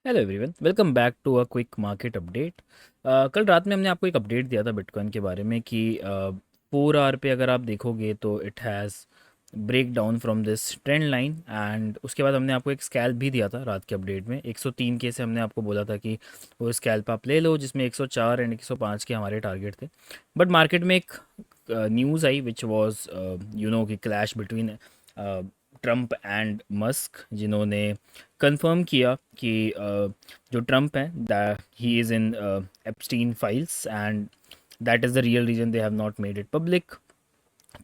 Hello everyone, welcome back to a quick market update. कल रात में हमने आपको एक अपडेट दिया था बिटकॉइन के बारे में कि 4 आवर पे अगर आप देखोगे तो it has break down from this trend line. And उसके बाद हमने आपको एक स्कैल्प भी दिया था रात के अपडेट में 103 के से हमने आपको बोला था कि वो स्कैल्प आप ले लो, जिसमें 104 एंड 105 के हमारे टारगेट थे। बट मार्केट में एक न्यूज़ आई विच वाज कि clash between Trump and Musk, जिन्होंने कंफर्म किया कि जो ट्रंप है he is in Epstein files and that is the real reason they have not made it public.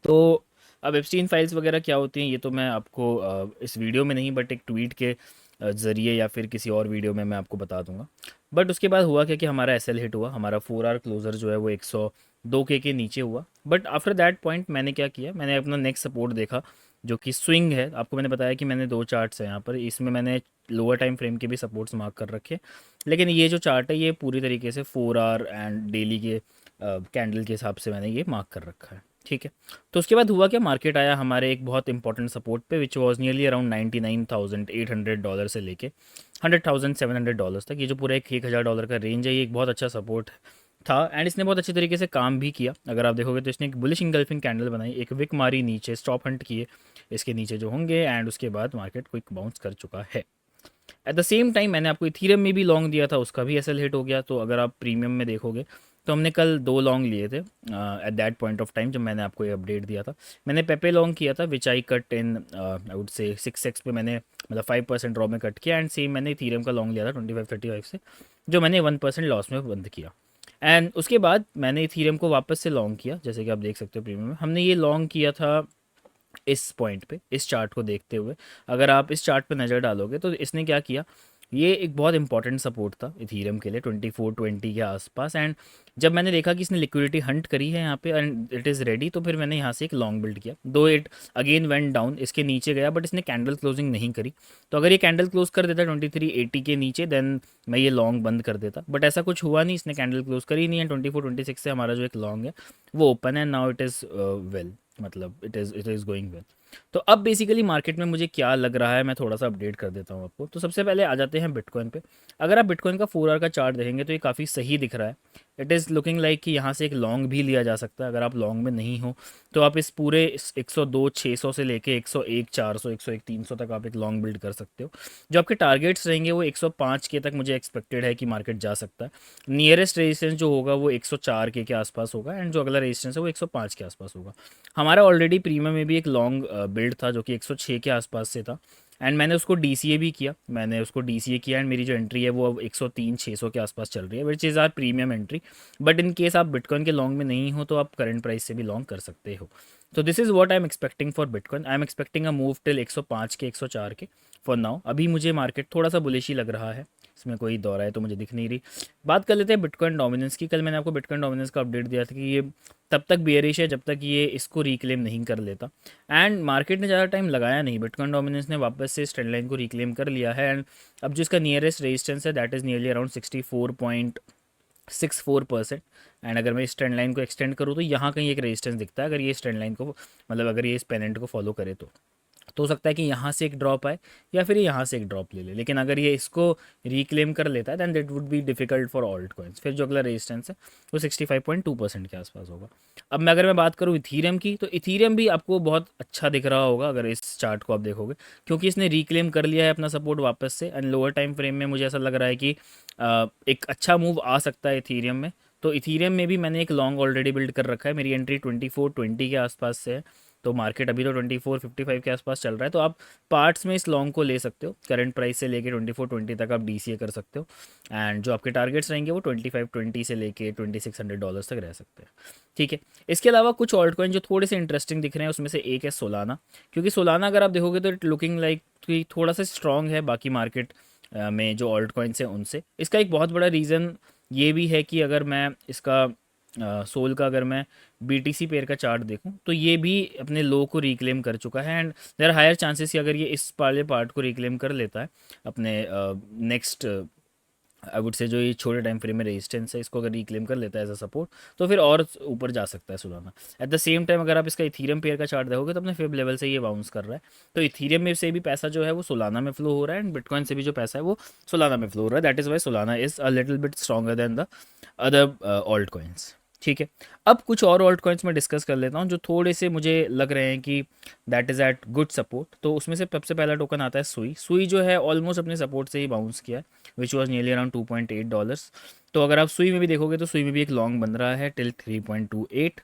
तो अब एप्स्टीन फाइल्स वगैरह क्या होती हैं ये तो मैं आपको इस वीडियो में नहीं बट एक ट्वीट के ज़रिए या फिर किसी और वीडियो में मैं आपको बता दूंगा। बट उसके बाद हुआ क्या कि हमारा एसएल हिट हुआ, हमारा 4 आवर क्लोजर जो है वो 102 के नीचे हुआ। बट आफ्टर दैट पॉइंट मैंने क्या किया, मैंने अपना नेक्स्ट सपोर्ट देखा जो कि स्विंग है। आपको मैंने बताया कि मैंने दो चार्ट्स हैं यहाँ पर, इसमें मैंने लोअर टाइम फ्रेम के भी सपोर्ट्स मार्क कर रखे। लेकिन ये जो चार्ट है ये पूरी तरीके से 4 आवर एंड डेली के कैंडल के हिसाब से मैंने ये मार्क कर रखा है। ठीक है। तो उसके बाद हुआ क्या, मार्केट आया हमारे एक बहुत इंपॉर्टेंट सपोर्ट पे विच वाज नियरली अराउंड $99,800 से लेके $100,700 तक। ये जो पूरा एक $1,000 का रेंज है, ये एक बहुत अच्छा सपोर्ट था एंड इसने बहुत अच्छे तरीके से काम भी किया। अगर आप देखोगे तो इसने एक बुलिश इंगल्फिंग कैंडल बनाई, एक विक मारी नीचे, स्टॉप हंट किए इसके नीचे जो होंगे एंड उसके बाद मार्केट क्विक बाउंस कर चुका है। एट द सेम टाइम मैंने आपको इथीरियम में भी लॉन्ग दिया था, उसका भी एसएल हिट हो गया। तो अगर आप प्रीमियम में देखोगे तो हमने कल दो लॉन्ग लिए थे at that point of time जब मैंने आपको ये अपडेट दिया था। मैंने पेपे लॉन्ग किया था विच I cut in I would say 6x पे, मैंने मतलब 5% ड्रॉ में कट किया। एंड सेम मैंने इथीरियम का लॉन्ग लिया था 2535 से, जो मैंने 1% लॉस में बंद किया। एंड उसके बाद मैंने इथीरियम को वापस से लॉन्ग किया, जैसे कि आप देख सकते हो प्रीमियम में हमने ये लॉन्ग किया था इस पॉइंट पे, इस चार्ट को देखते हुए। अगर आप इस चार्ट पे नज़र डालोगे तो इसने क्या किया, ये एक बहुत इंपॉर्टेंट सपोर्ट था इथीरियम के लिए 2420 के आसपास। एंड जब मैंने देखा कि इसने लिक्विडिटी हंट करी है यहाँ पे एंड इट इज़ रेडी, तो फिर मैंने यहाँ से एक लॉन्ग बिल्ड किया। दो इट अगेन वेंट डाउन, इसके नीचे गया बट इसने कैंडल क्लोजिंग नहीं करी। तो अगर ये कैंडल क्लोज कर देता 2380 के नीचे देन मैं ये लॉन्ग बंद कर देता। बट ऐसा कुछ हुआ नहीं, इसने कैंडल क्लोज करी नहीं है। 2426 से हमारा जो एक लॉन्ग है वो ओपन है नाउ, इट इज़ वेल, मतलब इट इज़ गोइंग वेल। तो अब बेसिकली मार्केट में मुझे क्या लग रहा है मैं थोड़ा सा अपडेट कर देता हूँ आपको। तो सबसे पहले आ जाते हैं बिटकॉइन पे। अगर आप बिटकॉइन का 4 आवर का चार्ट देखेंगे तो ये काफ़ी सही दिख रहा है। इट इज़ लुकिंग लाइक कि यहाँ से एक लॉन्ग भी लिया जा सकता है। अगर आप लॉन्ग में नहीं हो तो आप इस पूरे 102 600 से लेके 101 400 101 300 तक आप एक लॉन्ग बिल्ड कर सकते हो। जो आपके टारगेट्स रहेंगे वो 105 के तक मुझे एक्सपेक्टेड है कि मार्केट जा सकता है। नियरेस्ट रेजिस्टेंस जो होगा वो 104 के आसपास होगा एंड जो अगला रेजिस्टेंस है वो 105 के आसपास होगा। हमारा ऑलरेडी प्रीमियम में भी एक लॉन्ग बिल्ड था जो कि 106 के आसपास से था एंड मैंने उसको डीसीए भी किया, मैंने उसको डीसीए किया एंड मेरी जो एंट्री है वो अब 103 600 के आसपास चल रही है which is our premium entry. But in case आप बिटकॉइन के लॉन्ग में नहीं हो तो आप करंट प्राइस से भी लॉन्ग कर सकते हो। तो this is what I am expecting for bitcoin. I am expecting a move till 105 के 104 के फॉर नाउ। अभी मुझे मार्केट थोड़ा सा बुलिश ही लग रहा है, इसमें कोई दौरा है तो मुझे दिख नहीं रही। बात कर लेते हैं बिटकॉइन डोमिनेंस की। कल मैंने आपको बिटकॉइन डोमिनेंस का अपडेट दिया था कि ये तब तक बेयरिश है जब तक ये इसको रिक्लेम नहीं कर लेता। एंड मार्केट ने ज़्यादा टाइम लगाया नहीं, बिटकॉइन डोमिनेंस ने वापस से इस ट्रेंड लाइन को रिक्लेम कर लिया है। एंड अब जो इसका नियरेस्ट रेजिस्टेंस है that is nearly around 64.64%। And अगर मैं इस ट्रेंड लाइन को एक्सटेंड करूँ तो यहाँ कहीं एक रेजिस्टेंस दिखता है, अगर ये इस ट्रेंड लाइन को मतलब अगर ये इस पेनेंट को फॉलो करे तो हो सकता है कि यहाँ से एक ड्रॉप आए या फिर ये यहाँ से एक ड्रॉप ले ले। लेकिन अगर ये इसको रिक्लेम कर लेता है then that would be difficult for alt coins. फिर जो अगला रेजिस्टेंस है वो 65.2% के आसपास होगा। अब मैं अगर मैं बात करूँ इथीरियम की, तो इथीरियम भी आपको बहुत अच्छा दिख रहा होगा अगर इस चार्ट को आप देखोगे, क्योंकि इसने रिक्लेम कर लिया है अपना सपोर्ट वापस से। एंड लोअर टाइम फ्रेम में मुझे ऐसा लग रहा है कि एक अच्छा मूव आ सकता है इथीरियम में। तो इथीरियम में भी मैंने एक लॉन्ग ऑलरेडी बिल्ड कर रखा है, मेरी एंट्री 2420 के आसपास से है। तो मार्केट अभी तो 2455 के आसपास चल रहा है, तो आप पार्ट्स में इस लॉन्ग को ले सकते हो। करंट प्राइस से लेके 2420 तक आप डीसीए कर सकते हो एंड जो आपके टारगेट्स रहेंगे वो 2520 से लेके $2600 तक रह सकते हैं। ठीक है। इसके अलावा कुछ ऑल्ट कॉइन जो थोड़े से इंटरेस्टिंग दिख रहे हैं उसमें से एक है सोलाना। क्योंकि सोलाना अगर आप देखोगे तो इट लुकिंग लाइक कि थोड़ा सा स्ट्रॉन्ग है बाकी मार्केट में जो ऑल्ट कॉइन्स हैं उनसे। इसका एक बहुत बड़ा रीज़न ये भी है कि अगर मैं इसका सोल का अगर मैं बीटीसी पेयर का चार्ट देखूं तो ये भी अपने लो को रिक्लेम कर चुका है। एंड देर हायर चांसेस कि अगर ये इस वाले पार्ट को रिक्लेम कर लेता है अपने नेक्स्ट आई वुड से जो ये छोटे टाइम फ्रेम में रेजिस्टेंस है, इसको अगर रिक्लेम कर लेता है एज अ सपोर्ट तो फिर और ऊपर जा सकता है Solana. At the same time अगर आप इसका इथीरियम पेयर का चार्ट देखोगे तो अपने फेब लेवल से ये बाउंस कर रहा है। तो इथीरियम में से भी पैसा जो है वो सोलाना में फ्लो हो रहा है, एंड बिटकॉइन से भी जो पैसा है वो सोलाना में फ्लो हो रहा है। That is why Solana is a little bit stronger than the other alt coins. ठीक है, अब कुछ और ऑल्ट कॉइन्स में डिस्कस कर लेता हूँ जो थोड़े से मुझे लग रहे हैं कि that is at good support. तो उसमें से सबसे पहला टोकन आता है सुई। सुई जो है ऑलमोस्ट अपने सपोर्ट से ही बाउंस किया है, विच वॉज नियरली अराउंड $2.8। तो अगर आप सुई में भी देखोगे तो सुई में भी एक लॉन्ग बन रहा है टिल 3.28।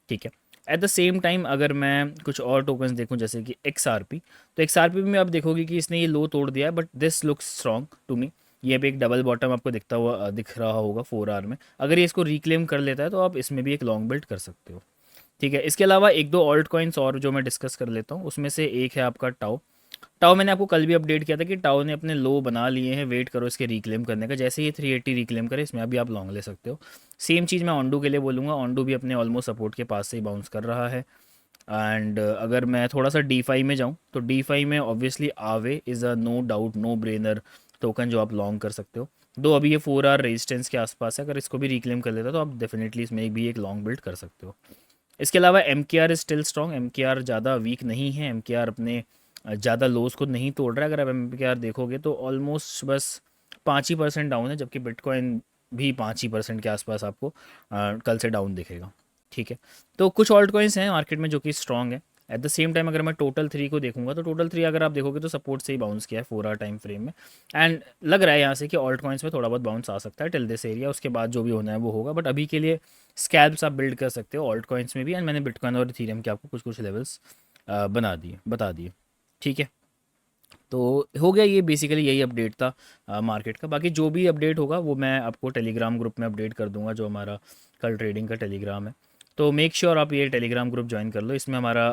ठीक है, एट द सेम टाइम अगर मैं कुछ और टोकन्स देखूं जैसे कि XRP, तो XRP में आप देखोगे कि इसने ये लो तोड़ दिया है, but this looks strong to me. ये भी एक डबल बॉटम आपको दिखता हुआ दिख रहा होगा 4 आवर में। अगर ये इसको रिक्लेम कर लेता है तो आप इसमें भी एक लॉन्ग बिल्ड कर सकते हो। ठीक है, इसके अलावा एक दो ऑल्ट कॉइन्स और जो मैं डिस्कस कर लेता हूँ, उसमें से एक है आपका टाओ। टाओ मैंने आपको कल भी अपडेट किया था कि टाओ ने अपने लो बना लिए हैं, वेट करो इसके रिक्लेम करने का। जैसे ही 380 रिक्लेम करे इसमें अभी आप लॉन्ग ले सकते हो। सेम चीज़ मैं ऑन्डू के लिए बोलूँगा, ऑन्डू भी अपने ऑलमोस्ट सपोर्ट के पास से ही बाउंस कर रहा है। एंड अगर मैं थोड़ा सा डी में जाऊँ तो डी में obviously Aave is a no doubt no brainer token जो आप लॉन्ग कर सकते हो। दो अभी ये 4 आवर रेजिस्टेंस के आसपास है, अगर इसको भी रिक्लेम कर लेता तो आप डेफिनेटली इसमें एक भी एक लॉन्ग बिल्ड कर सकते हो। इसके अलावा M K R is still strong. M K R ज़्यादा वीक नहीं है, एम के आर अपने ज़्यादा लोस को नहीं तोड़ रहा है। अगर आप एम के आर देखोगे तो ऑलमोस्ट बस 5% डाउन है, जबकि बिटकॉइन भी 5% के आसपास आपको कल से डाउन दिखेगा। ठीक है, तो कुछ ऑल्ट कॉइन्स हैं मार्केट में जो कि स्ट्रॉन्ग है। एट द सेम टाइम अगर मैं टोटल 3 को देखूंगा तो टोटल 3 अगर आप देखोगे तो सपोर्ट से ही बाउंस किया है 4 आवर टाइम फ्रेम में। एंड लग रहा है यहाँ से कि ऑल्ट कॉइन्स में थोड़ा बहुत बाउंस आ सकता है टिल दिस एरिया, उसके बाद जो भी होना है वो होगा। बट अभी के लिए स्कैल्प्स आप बिल्ड कर सकते हो ऑल्ट कॉइन्स में भी। एंड मैंने बिटकॉइन और इथीरियम के आपको कुछ कुछ लेवल्स बता दिए। ठीक है, तो हो गया, ये बेसिकली यही अपडेट था मार्केट का। बाकी जो भी अपडेट होगा वो मैं आपको टेलीग्राम ग्रुप में अपडेट कर दूंगा, जो हमारा कल ट्रेडिंग का टेलीग्राम है। तो मेक श्योर आप ये टेलीग्राम ग्रुप ज्वाइन कर लो। इसमें हमारा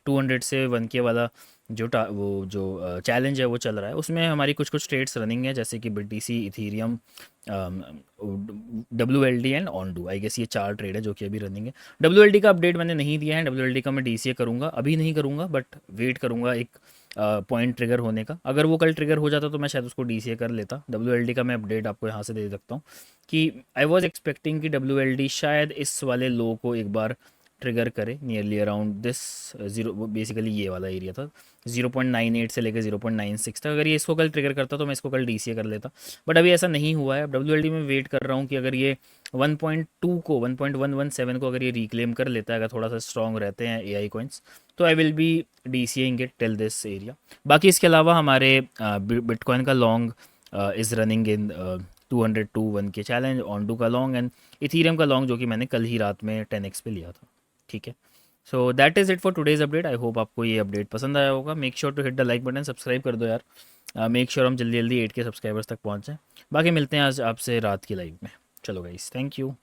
200 से 1K वाला वो जो चैलेंज है वो चल रहा है। उसमें हमारी कुछ कुछ ट्रेड्स रनिंग है, जैसे कि BTC, Ethereum, WLD and Ondo. I guess ये 4 ट्रेड है जो कि अभी रनिंग है। WLD का अपडेट मैंने नहीं दिया है, WLD का मैं DCA करूँगा, अभी नहीं करूँगा बट वेट करूँगा एक पॉइंट ट्रिगर होने का। अगर वो कल ट्रिगर हो जाता तो मैं शायद उसको DCA कर लेता। WLD का मैं अपडेट आपको यहाँ से दे सकता हूँ कि आई वॉज एक्सपेक्टिंग कि WLD शायद इस वाले लो को एक बार ट्रिगर करे nearly around this zero, basically ये वाला एरिया था 0.98 से लेकर 0.96 तक। अगर ये इसको कल ट्रिगर करता तो मैं इसको कल DCA कर लेता, बट अभी ऐसा नहीं हुआ है। अब WLD में वेट कर रहा हूँ कि अगर ये 1.2 को 1.117 को अगर ये रिक्लेम कर लेता है, अगर थोड़ा सा स्ट्रॉन्ग रहते हैं AI कॉइन्स, तो I will be DCAing it till this area. बाकी इसके अलावा हमारे बिटकॉइन का long is running in 200 to 1K challenge, Ondo का लॉन्ग एंड इथीरियम का लॉन्ग जो कि मैंने कल ही रात में 10x पे लिया था। ठीक है, so that is it for today's update. I hope आपको ये अपडेट पसंद आया होगा। Make sure to hit the like button, subscribe कर दो यार। मेक श्योर हम जल्दी जल्दी 8K सब्सक्राइबर्स तक पहुँच जाएँ। बाकी मिलते हैं आज आपसे रात की लाइव में। चलो गाइस, थैंक यू।